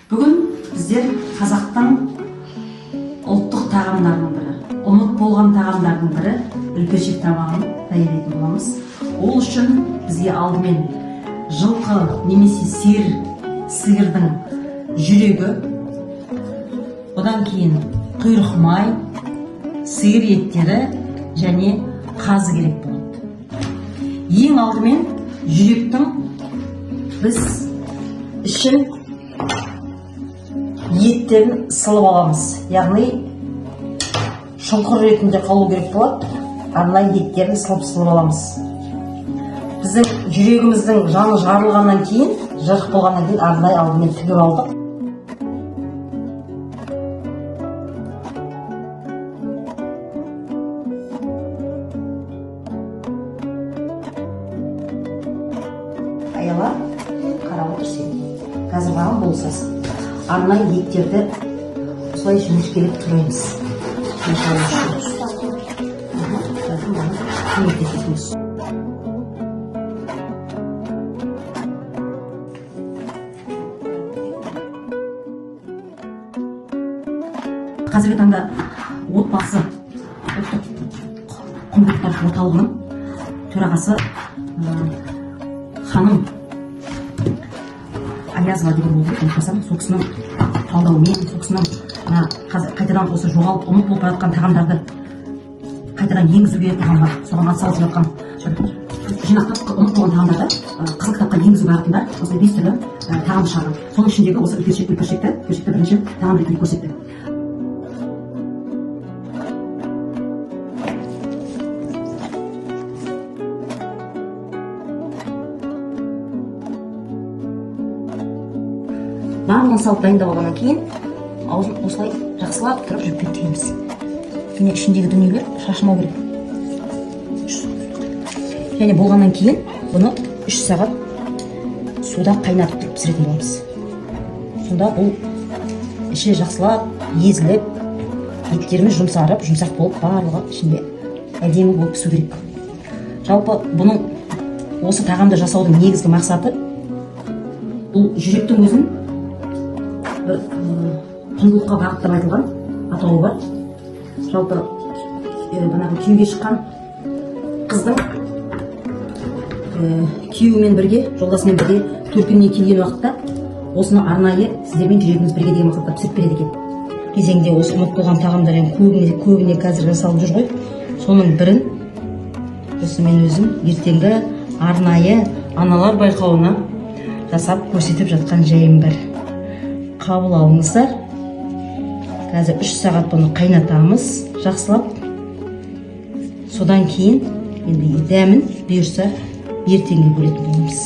Бүгін біздер қазақтың ұлттық тағамдарының бірі, ұмыт болған тағамдардың бірі үлпешек тамағын даярлайтын боламыз. Ол үшін бізге алдымен жылқы немесе сиырдың жүрегі, одан кейін құйрық май, сиыр еттері және қазы керек болады. Ең алдымен жүректің біз ішін еттерін сылып аламыз. Яғни шұңқыр ретінде қалу керек болады. Арнайы еттерін сылып аламыз. Біздің жүрегіміздің жаны жарылғаннан кейін, жырық болғаннан кейін арнайы алдымен тігіп алдық. Аяла, қарап отыр сен. Қазір маған болсасын. Арнайы еттерді осылай жіңішкелеп тураймыз. Қазіргі таңда отбасы құндылықтар орталығының төрағасы ханым Аязова деген болды, айтпасам, сол кісінің талдауымен, сол кісінің қайтадан осы жоғалып ұмыт болып жатқан тағамдарды қайтадан енгізуге тағамға соған атсалысып жатқан жинақтап ұмыт болған тағамдарды қызыл кітапқа енгізу бағытында осылай 5 түрлі тағам шығарған. Соның ішіндегі осы үлпешекті бірінші тағам ретінде көрсетті. Барлығын салып дайындап алғаннан кейін аузын осылай жақсылап тұрып жіппен түйеміз. Және ішіндегі дүниелер шашылмау керек. Және болғаннан кейін бұны 3 сағат суда қайнатып тұрып пісіретін боламыз. Сонда бұл іші жақсылап езіліп, еттеріміз жұмсарып, жұмсақ болып, барлығы ішінде әдемі болып пісу керек. Жалпы бұның осы тағамды жасаудың негізгі мақсаты бұл жүректің өзін құндылыққа бағыттап айтылған атауы бар. Жалпы банағы күйеуге шыққан қыздың күйеуімен бірге, жолдасымен бірге төркініне келген уақытта осыны арнайы сіздермен жүрегіміз бірге деген мақсатта пісіріп береді екен. Кезеңде осы ұмыт болған тағамдар көбіне қазір жасалып жүр ғой. Соның бірін осы мен өзім ертеңгі арнайы аналар байқауына жасап көрсетіп жатқан жайым бар. Қабыл алыңыздар. Қазір 3 сағат бұны қайнатамыз, жақсылап. Содан кейін енді дәмін бұйырса ертеңге бөлетін боламыз.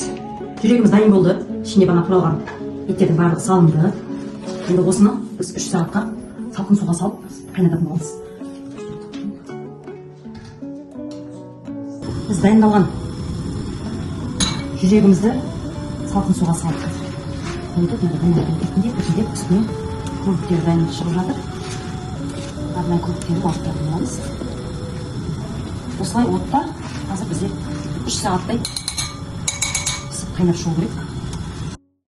Жүрегіміз дайын болды. Ішіне бана құралған еттердің барлығы салынды. Енді осыны біз 3 сағатқа салқын суға салып қайнататын боламыз. Біз дайындалған жүрегімізді салқын суға салып үстіне көбіктері дайын шығып жатыр. Арнайы көбіктерді балықтарды боламыз. Осылай отта қазір бізде 3 сағаттай пісіп қайнап шығу керек.